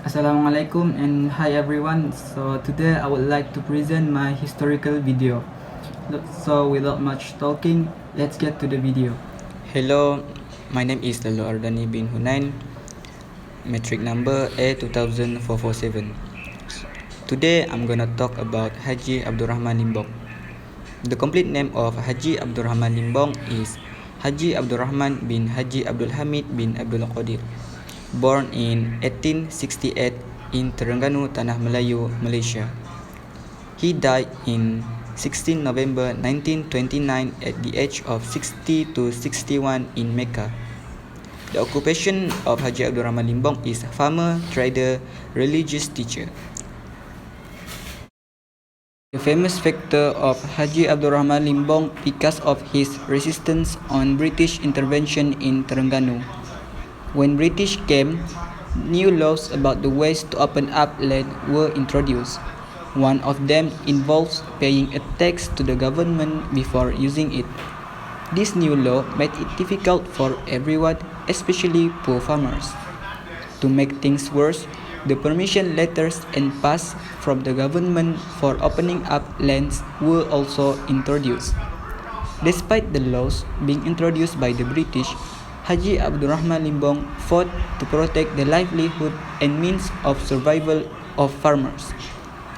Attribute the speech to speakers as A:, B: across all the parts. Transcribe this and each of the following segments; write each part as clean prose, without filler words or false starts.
A: Assalamualaikum and hi everyone. So today I would like to present my historical video. So without much talking, let's get to the video.
B: Hello, my name is Lalu Ardani bin Hunain, metric number A20447. Today I'm gonna talk about Haji Abdurrahman Limbong. The complete name of Haji Abdurrahman Limbong is Haji Abdurrahman bin Haji Abdul Hamid bin Abdul Qadir, born in 1868 in Terengganu, Tanah Melayu, Malaysia. He died in 16 November 1929 at the age of 60 to 61 in Mecca. The occupation of Haji Abdurrahman Limbong is farmer, trader, religious teacher. The famous factor of Haji Abdurrahman Limbong because of his resistance on British intervention in Terengganu. When British came, new laws about the ways to open up land were introduced. One of them involves paying a tax to the government before using it. This new law made it difficult for everyone, especially poor farmers. To make things worse, the permission letters and pass from the government for opening up lands were also introduced. Despite the laws being introduced by the British, Haji Abdurrahman Limbong fought to protect the livelihood and means of survival of farmers,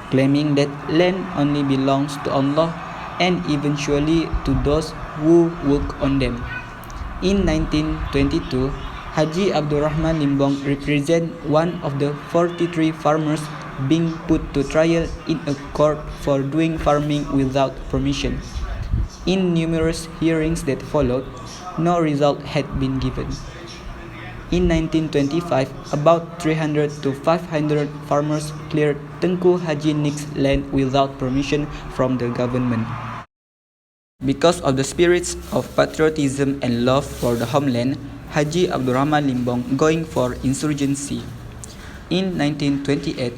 B: claiming that land only belongs to Allah and eventually to those who work on them. In 1922, Haji Abdurrahman Limbong represented one of the 43 farmers being put to trial in a court for doing farming without permission. In numerous hearings that followed, no result had been given. In 1925, about 300 to 500 farmers cleared Tengku Haji Nik's land without permission from the government. Because of the spirits of patriotism and love for the homeland, Haji Abdurrahman Limbong going for insurgency. In 1928,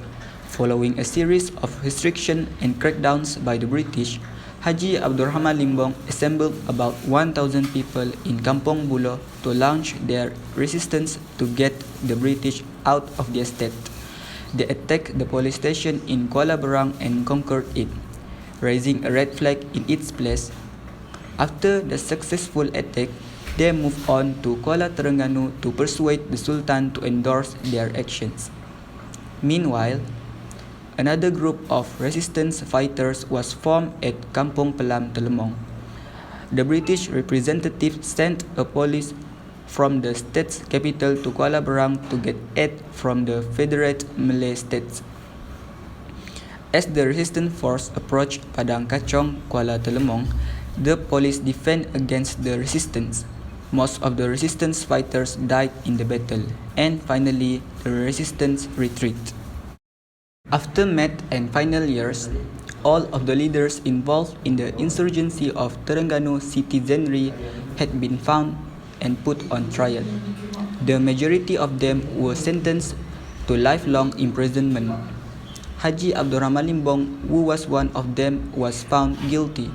B: following a series of restrictions and crackdowns by the British, Haji Abdurrahman Limbong assembled about 1,000 people in Kampong Buloh to launch their resistance to get the British out of their state. They attacked the police station in Kuala Berang and conquered it, raising a red flag in its place. After the successful attack, they moved on to Kuala Terengganu to persuade the Sultan to endorse their actions. Meanwhile, another group of resistance fighters was formed at Kampong Pelam, Telemong. The British representative sent a police from the state's capital to Kuala Berang to get aid from the Federate Malay states. As the resistance force approached Padang Kachong, Kuala Telemong, the police defended against the resistance. Most of the resistance fighters died in the battle, and finally the resistance retreated. After Met and final years, all of the leaders involved in the insurgency of Terengganu citizenry had been found and put on trial. The majority of them were sentenced to lifelong imprisonment. Haji Abdurrahman Limbong, who was one of them, was found guilty,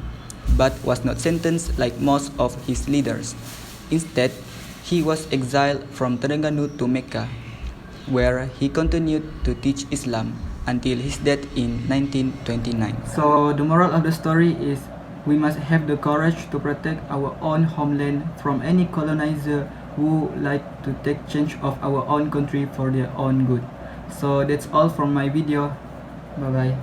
B: but was not sentenced like most of his leaders. Instead, he was exiled from Terengganu to Mecca, where he continued to teach Islam until his death in 1929.
A: So the moral of the story is we must have the courage to protect our own homeland from any colonizer who like to take charge of our own country for their own good. So that's all from my video. Bye bye.